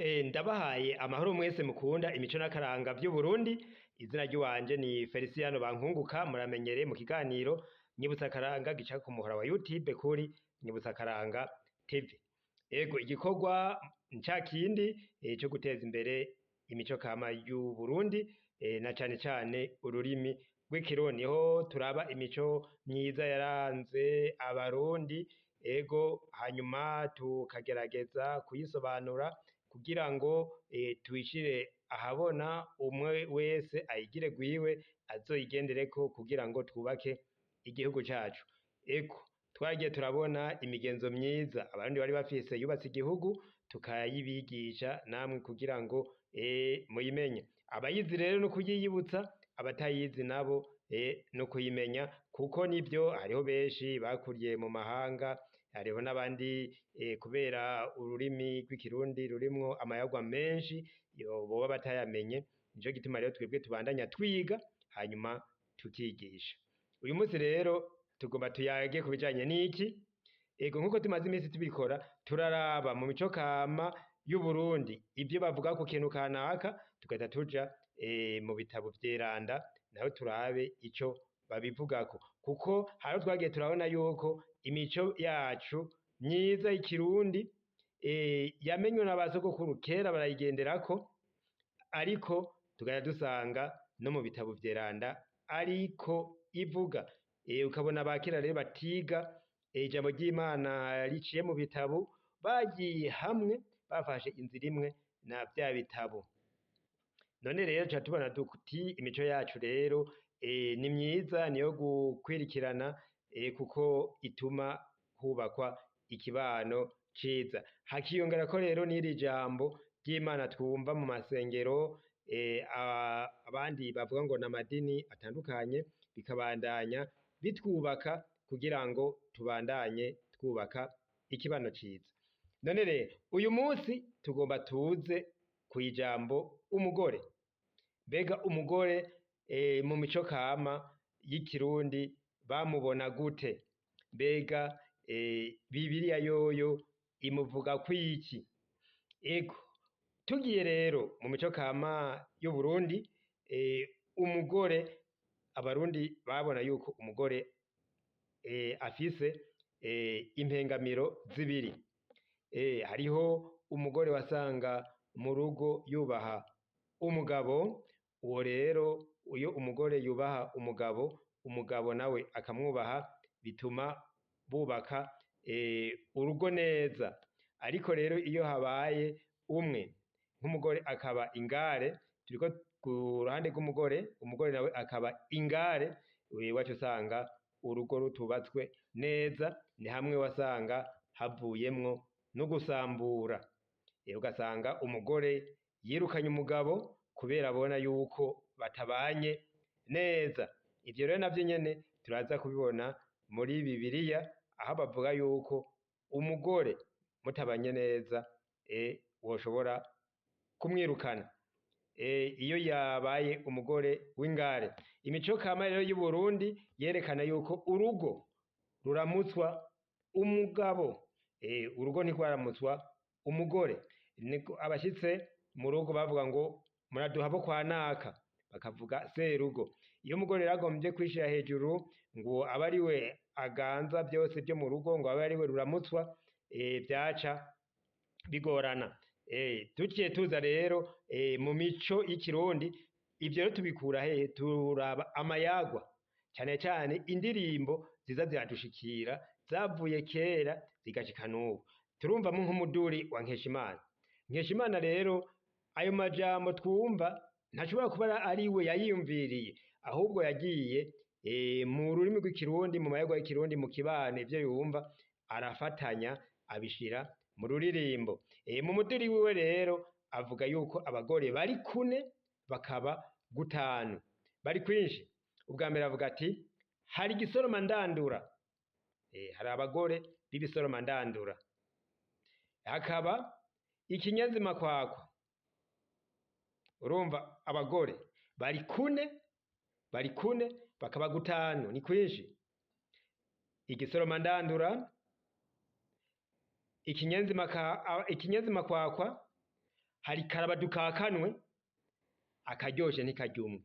Ndabahaye amahoro mwese mukunda imico n'akaranga vy'Uburundi, izina ry'iwanje ni Feliciano Bankunguka, muramenyereye mu kiganiro Nyibutsa Akaranga gica ku muhora wa YouTube kuri Nyibutsa Akaranga TV. Ego igikorwa ncakindi co guteza imbere imico kama y'Uburundi, na cane cane ururimi rw'ikirundi, niho turaba imico myiza yaranze abarundi, ego hanyuma tukagerageza kuyisobanura kugira ngo tuyishire ahabona, umwe wese ayigire gwiwe azoyigendereko kugira ngo twubake igihugu cacu. Ego twagiye turabona imigenzo myiza abarundi bari bafise yubatse igihugu, tukayibigisha namwe kugira ngo muyimenye. Abayizi rero no kuyiyibutsa, abatayizi nabo no kuyimenya, kuko nivyo hariho benshi bakuriye mu mahanga, hariho n'abandi kubera ururimi rw'ikirundi rurimwo amayagwa menshi boba batayamenye, nico gituma rero twebwe tubandanya twiga hanyuma tukigisha. Uyu munsi rero tugomba tuyage ku bijanye n'iki? Ego nkuko tumaze iminsi tubikora, turaraba mu mico kama y'Uburundi ivyo bavuga ku kintu kanaka, tugahita tuja mu bitabo vyeranda naho turabe ico babivugako, kuko hariho twagiye turabona yuko imico yacu myiza y'ikirundi yamenywe na ba sogokuru kera barayigenderako, ariko tugahita dusanga no mu bitabo vyeranda ariko ivuga. Ukabona ba kera rero batiga ijambo ry'Imana riciye mu bitabo, bagiye hamwe bafashe inzira imwe na vya bitabo. None rero tuca tubona duti imico yacu rero ni myiza, niyo gukwirikirana, kuko ituma hubakwa ikibano ciza. Hakiyongerako rero n'iri jambo ry'Imana twumva mu masengero, abandi bavuga ngo n'amadini atandukanye, bikabandanya bitwubaka kugira ngo tubandanye twubaka ikibano ciza. None rero uyu munsi tugomba tuze kw'ijambo umugore. Mbega umugore mu mico kama y'ikirundi bamubona gute? Mbega Bibiliya yoyo imuvuga kwiki? Ego tugiye rero mu mico kama y'Uburundi, umugore, abarundi babona yuko umugore afise impengamiro zibiri. Hariho umugore wasanga mu rugo yubaha umugabo, uwo rero iyo umugore yubaha umugabo, umugabo nawe akamwubaha, bituma bubaka urugo neza. Ariko rero iyo habaye umwe nk'umugore akaba ingare, turiko ku ruhande rw'umugore, umugore nawe akaba ingare, waca usanga urugo rutubatswe neza, ni hamwe wasanga havuyemwo no gusambura. Ugasanga umugore yirukanye umugabo kubera abona yuko batabanye neza. Ivyo rero navyo nyene turaza kubibona muri Bibiliya, aho bavuga yuko umugore mutabanye neza woshobora kumwirukana iyo yabaye umugore w'ingare. Imico kama rero y'Uburundi yerekana yuko urugo ruramutswa umugabo, urugo ntirwaramutswa umugore. Abashitse mu rugo bavuga ngo muraduha abo kwa naka, bakavuga serugo. Iyo umugore rero agombye kwishira hejuru ngo abe ari we aganza vyose vyo mu rugo, ngo abe ari we ruramutswa, vyaca bigorana. Tuciye tuza rero mu mico y'ikirundi, ivyo rero tubikura hehe? Turaba amayagwa, cane cane indirimbo ziza ziradushikira zavuye kera zigashika n'ubu. Turumvamwo nk'umuduri wa Nkeshimana. Nkeshimana rero ayo majambo twumva ntashobora kuba ari we yayiyumviriye, ahubwo yagiye mu rurimi rw'ikirundi, mu mayagwa y'ikirundi, mu kibano, ivyo yumva arafatanya abishira mu ruririmbo. Mu muduri wiwe rero avuga yuko abagore bari kune bakaba gutanu, bari kwinshi. Ubwa mbere avuga ati hari igisoroma ndandura, hari abagore b'ibisoroma ndandura. Hakaba ikinyazima kwakwa. Urumva abagore bari kune bakaba gutanu, ni kwinshi. Igisoroma ndandura, ikinyazima kwakwa, hari karabadukakanwe akaryoshe ntikarya umwe.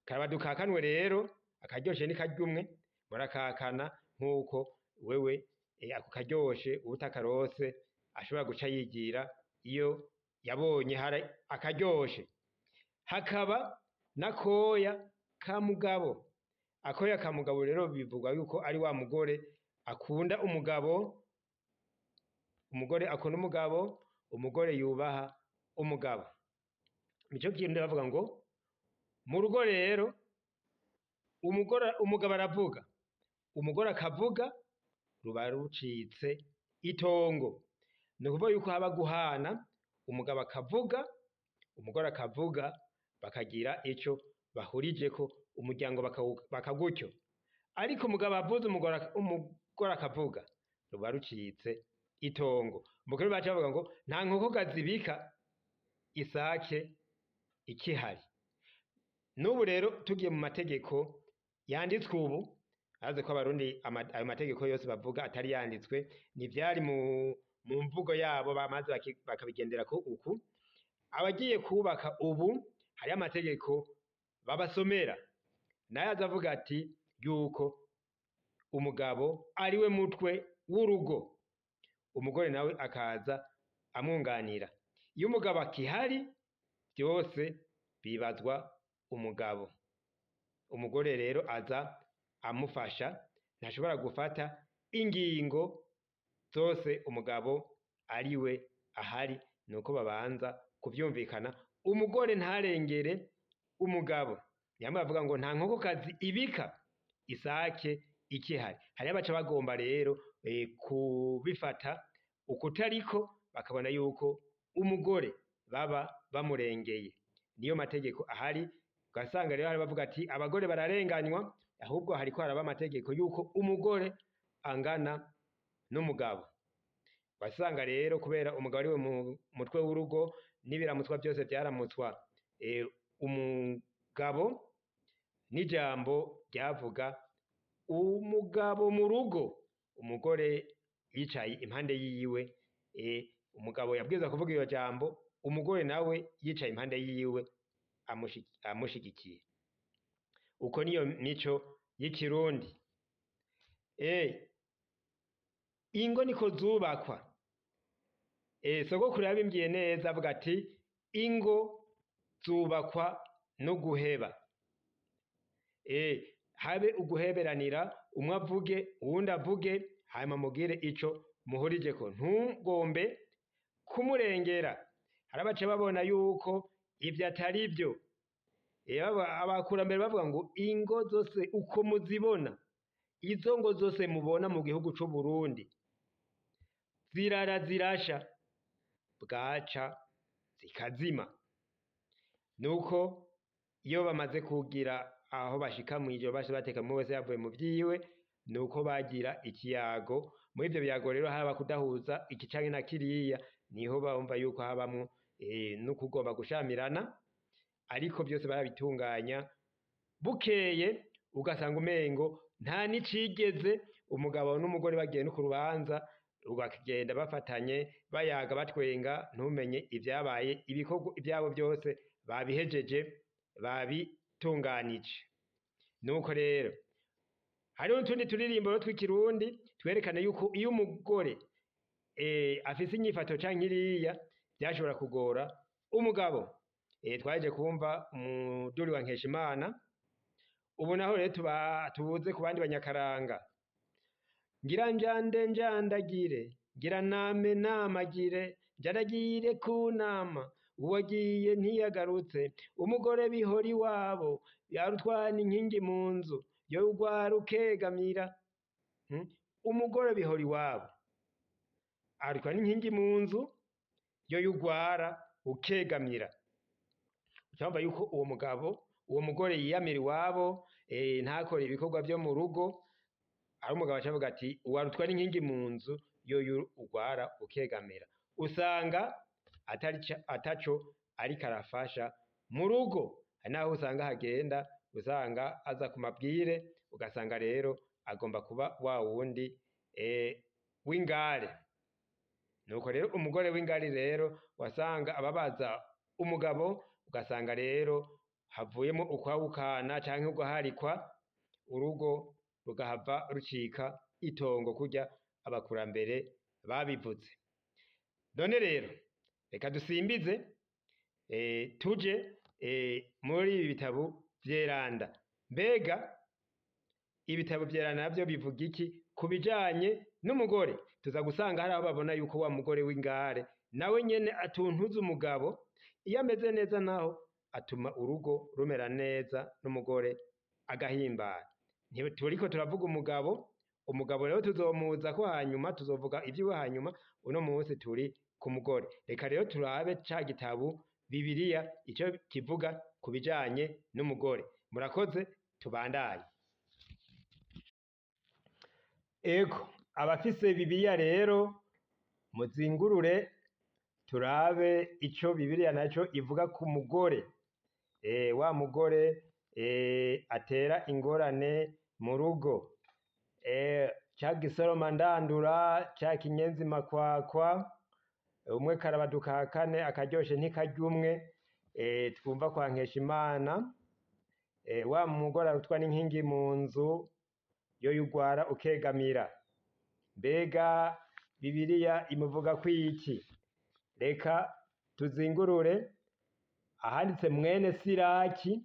Karabadukakanwe rero akaryoshe ntikarya umwe, murakakana nk'uko wewe ako karyoshe uwutakarose ashobora guca yigira iyo yabonye hari akaryoshe. Hakaba n'akoya ka mugabo. Akoya ka mugabo rero bivugwa yuko ari wa mugore akunda umugabo, umugore akunda umugabo, umugore yubaha umugabo. Nico kintu bavuga ngo mu rugo rero umugabo aravuga, umugore akavuga, ruba rucitse itongo. Ni ukuvuga yuko haba guhana, umugabo akavuga, umugore akavuga, bakagira ico bahurijeko, umuryango bakagutyo. Ariko umugabo avuze, umugore akavuga, ruba rucitse itongo. Mukuru bacu bavuga ngo nta nkokokazi ibika isake ikihari. N'ubu rero tugiye mu mategeko yanditswe ubu, arazi ko abarundi ayo mategeko yose bavuga atari yanditswe, n'ivyari mu mvugo yabo bamaze bakabigenderako uku. Abagiye kubaka ubu hariyo amategeko babasomera, nayo azavuga ati yuko umugabo ariwe mutwe w'urugo, umugore nawe akaza amwunganira. Iyo umugabo akihari byose bibazwa umugabo, umugore rero aza amufasha, ntashobora gufata ingingo zose umugabo ariwe ahari, nuko babanza kuvyumvikana, umugore ntarengere umugabo. Nyamara bavuga ngo nta nkokokazi ibika isake ikihari. Hariho abaca bagomba rero kubifata ukutariko, bakabona yuko umugore baba bamurengeye. Niyo mategeko ahari, ugasanga rero hari bavuga ati abagore bararenganywa, ahubwo hariko haraba amategeko yuko umugore angana n'umugabo. Ugasanga rero kubera umugabo ariwe mutwe w'urugo, n'ibiramutswa byose vyaramutswa umugabo, n'ijambo ryavuga umugabo mu rugo, umugore yicaye impande yiwe, umugabo yabwirizwa kuvuga iyo jambo, umugore nawe yicaye impande yiwe amushigikiye. Uko niyo mico y'ikirundi. Ingo niko zubakwa. Sogokuru yabimbwiye neza avuga ati ingo zubakwa no guheba. Habe uguheberanira, umwe avuge uwundi avuge, hanyuma mugire ico muhurijeko, ntugombe kumurengera. Hari abaca babona yuko ivyo atari vyo. Abakurambere bavuga ngo ingo zose uko muzibona, izo ngo zose mubona mu gihugu c'Uburundi zirara zirasha, bwaca zikazima. Nuko iyo bamaze kugira aho bashika mw'ijoro bashe bateka mu wese yavuye mu vyiwe, nuko bagira ikiyago. Muri ivyo biyago rero haba kudahuza iki canke na kiriya, niho bumva yuko habamwo no kugomba gushamirana, ariko byose barabitunganya. Bukeye ugasanga umengo nta n'icigeze, umugabo n'umugore bagiye no ku rubanza, bakagenda bafatanye bayaga batwenga, ntumenye ivyabaye, ibikorwa ivyabo byose babihejeje, babitunganije. Nuko rero hariho n'utundi turirimbo tw'ikirundi twerekana yuko iyo umugore afise inyifato canke iriya vyashobora kugora umugabo. Twaje kumva umuduri wa Nkeshimana. Ubu naho rero tubuze ku bandi banyakaranga. Ngira njande njandagire, ngira name namagire, njandagire ku nama, uwagiye ntiyagarutse, umugore bihora iwabo, yarutwana inkingi mu nzu, yo ugwara ukegamira. Umugore bihora iwabo, arutwana inkingi mu nzu, yo ugwara ukegamira. Ucumva yuko uwo mugabo, uwo mugore yiyamira iwabo, ntakore ibikorwa vyo mu rugo, ari umugabo acavuga ati uwarutwa n'inkingi mu nzu, yo ugwara ukegamira. Usanga ataco ariko arafasha mu rugo. Hari naho usanga hagenda usanga aza ku mabwire, ugasanga rero agomba kuba wa wundi w'ingare. nuko rero umugore w'ingari rero wasanga ababaza umugabo, ugasanga rero havuyemo ukwahukana canke uguharikwa, urugo rugahava rucika itongo kurya abakurambere babivuze. None rero reka dusimbize tuje muri ibi bitabo vyeranda. Mbega ibitabo vyeranda navyo bivuga iki ku bijanye n'umugore? Tuza gusanga hari aho babona yuko wa mugore w'ingare nawe nyene atuntuza umugabo, iyo ameze neza naho atuma urugo rumera neza n'umugore agahimbara. Turiko turavuga umugabo rero tuzomuza ko hanyuma, tuzovuga ivyiwe hanyuma. Uno munsi turi ku mugore. Reka rero turabe ca gitabo Bibiliya ico kivuga ku bijanye n'umugore. Murakoze, tubandanye. Ego, abafise Bibiliya rero muzingurure turabe ico Bibiliya naco ivuga ku mugore. Wa mugore atera ingorane mu rugo, ca gisoroma ndandura, ca kinyenzi makwakwa, umwe karabaduka kane akaryoshe ntikarya umwe, twumva kwa Nkeshimana, wa mugore arutwa n'inkingi mu nzu, yo yugwara ukegamira. Mbega Bibiliya imuvuga kwiki? Reka tuzingurure ahanditse mwene Siraki,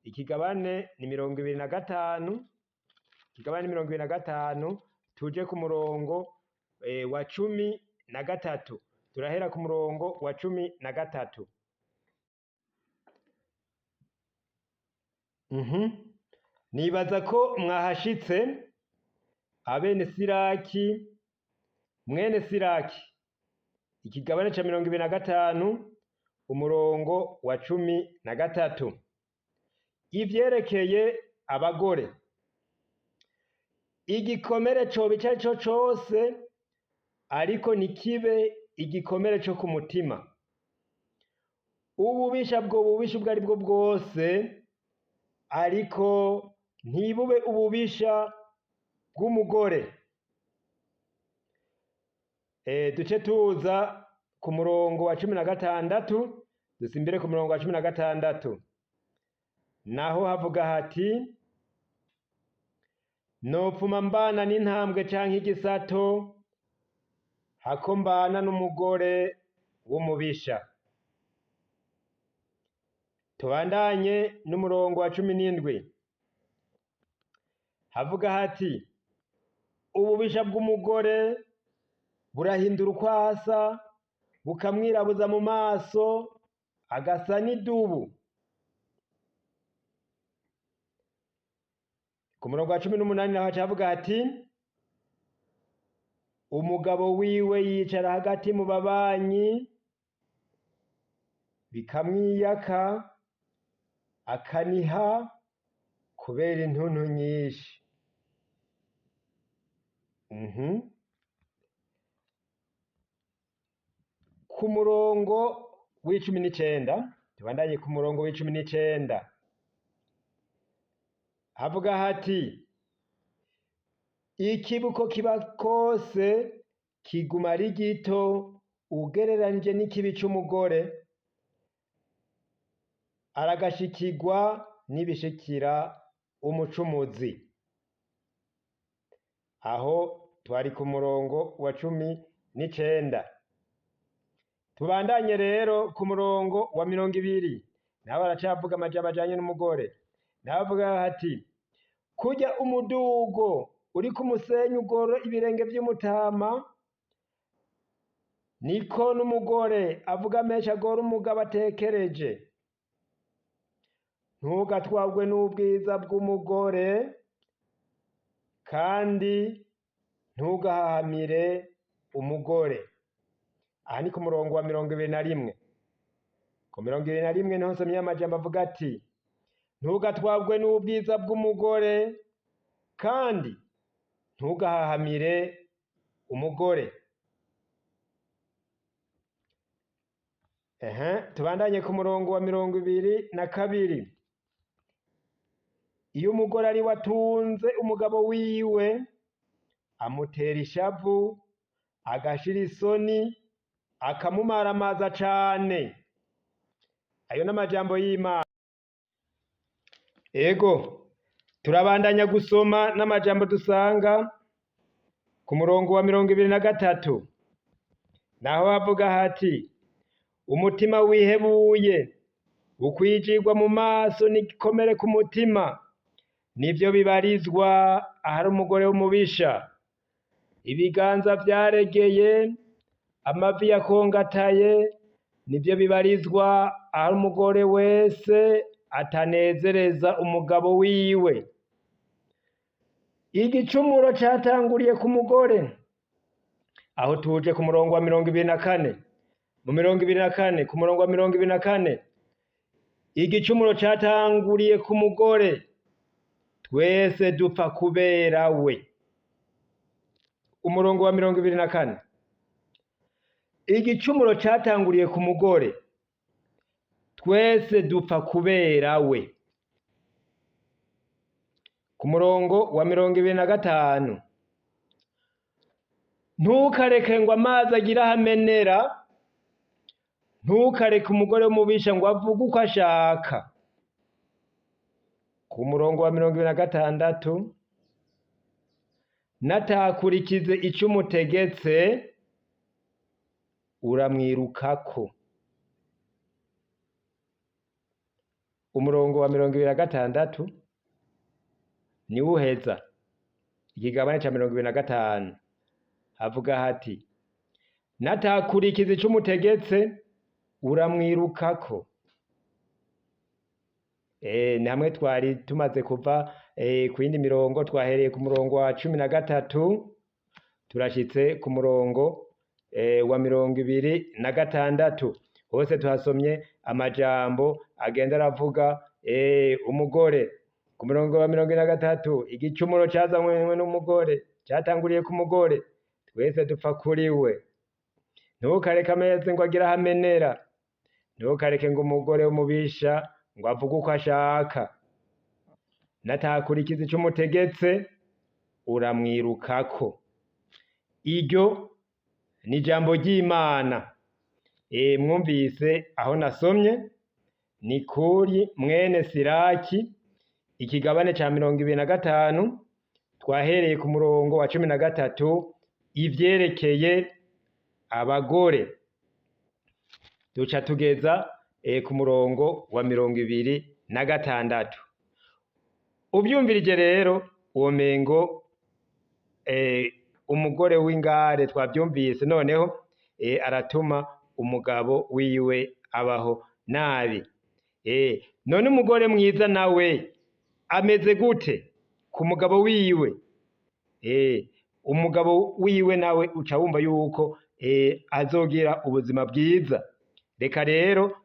ikigabane ni 25, ikigabane ni 25, tuje ku murongo wa 13. Turahera ku murongo wa 13. Nibaza ko mwahashitse abene Siraki, mwene Siraki, ikigabane ca 25, umurongo wa 13. Ivyerekeye abagore. Igikomere coba ico arico cose, ariko ntikibe igikomere co ku mutima. Ububisha ubwo ari bwo bwose, ariko ntibube ububisha bw'umugore. Duce tuza ku murongo wa 16, dusimbire ku murongo wa 16. Naho havuga hati: nopfuma mbana n'intambwe canke igisato, hako mbana n'umugore w'umubisha. Tubandanye n'umurongo wa 17. Havuga hati: ububisha bw'umugore burahindura uko asa, bukamwirabuza mu maso, agasa n'idubu. Ku murongo wa 18 naho havuga hati: umugabo wiwe yicara hagati mu babanyi, bikamwiyaka, akaniha kubera intuntu nyinshi. Ku murongo w'19, tubandanye ku murongo w'19, havuga hati: ikibuko kiba kose kiguma ari gito ugereranije n'ikibi c'umugore, aragashikirwa n'ibishikira umucumuzi. Aho twari ku murongo wa 19. Tubandanye rero ku murongo wa 20, naho baracavuga amajambo ajanye n'umugore. Naho bavuga hati: kurya umudugo uri ku musenyi ugorora ibirenge vy'umutama, niko n'umugore avuga menshi agora umugabo atekereje. Ntugatwagwe n'ubwiza bw'umugore, kandi ntugahahamire umugore. Aha ni ku murongo wa 21. Ku 21 niho nsomye amajambo avuga ati: ntugatwagwe n'ubwiza bw'umugore, kandi ntugahahamire umugore. Tubandanye ku murongo wa 22. Iyo umugore ari watunze umugabo wiwe, amutera ishavu, agashira isoni, akamumaramaza cane. Ayo n'amajambo y'Imana. Ego, turabandanya gusoma n'amajambo dusanga ku murongo wa 23. Naho havuga hati, umutima wihebuye ukwijigwa mu maso n'igikomere ku mutima, nivyo bibarizwa ahari umugore w'umubisha. Ibiganza vyaregeye, amavi yakongataye, nivyo bibarizwa ahari umugore wese atanezereza umugabo wiwe. Igicumuro catanguriye ku mugore. Aho tuje ku murongo wa 24. Mu 24, ku murongo wa 24, igicumuro catanguriye ku mugore, twese dupfa kubera we. Umurongo wa 24, igicumuro catanguriye ku mugore, twese dupfa kubera we. Ku murongo wa 25, ntukareke ngo amazi agira hamenera, ntukareke umugore w'umubisha ngo avuge uko ashaka. Ku murongo wa 26, natakurikize ico umutegetse, uramwirukako. Umurongo wa 26 ni uheza ikigabane ca 25, havuga hati, natakurikize ico umutegetse, uramwirukako. Ni hamwe twari tumaze kuva ku yindi mirongo. Twahereye ku murongo wa 13 turashitse ku murongo wa 26. Hose tuhasomye amajambo agenda aravuga umugore. Ku murongo wa 23, igicumuro cazanywe n'umugore, catanguriye ku mugore, twese dupfa kuri we. Ntukareke ameze ngo agira hamenera, ntukareke ngo umugore w'umubisha ngo avuge uko ashaka. Natakurikize ico umutegetse, uramwirukako. Iryo ni ijambo ry'Imana. Mwumvise aho nasomye ni kuri mwene Siraki, ikigabane ca 25, twahereye ku murongo wa 13, ivyerekeye abagore. Duca tugeza ku murongo wa 26. Uvyumvirije rero womengo umugore w'ingare twavyumvise, noneho aratuma umugabo wiwe abaho nabi. None umugore mwiza nawe ameze gute ku mugabo wiwe? Umugabo wiwe nawe uca wumva yuko azogira ubuzima bwiza. Reka rero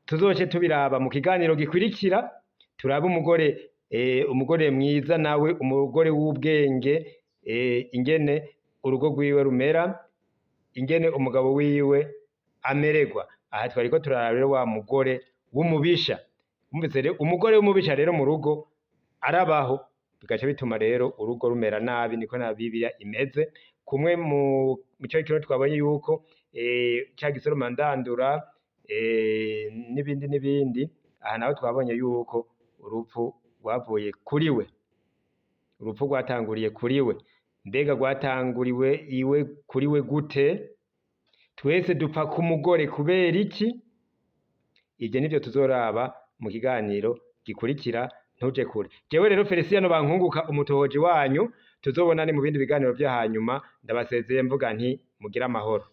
tuzoce tubiraba mu kiganiro gikurikira, turabe umugore mwiza nawe, umugore w'ubwenge, ingene urugo rwiwe rumera, ingene umugabo wiwe amererwa. Aha twariko turaraba rero wa mugore w'umubisha. Umvise rero umugore w'umubisha rero mu rugo arabaho, bigaca bituma rero urugo rumera nabi. Niko na Bibiliya imeze. Kumwe mu cyo kiro twabonye yuko ca gisoroma ndandura n'ibindi. Aha naho twabonye yuko urupfu rwavuye kuri we, urupfu rwatanguriye kuri we. Mbega rwatanguriwe iwe kuri we gute? Twese dupfa ku mugore kubera iki? Ivyo nivyo tuzoraba mu kiganiro gikurikira, ntuje kure. Jewe rero Feliciano Bankunguka, umutohoji wanyu, tuzobonane mu bindi biganiro vyo hanyuma. Ndabasezeye mvuga nti mugira amahoro.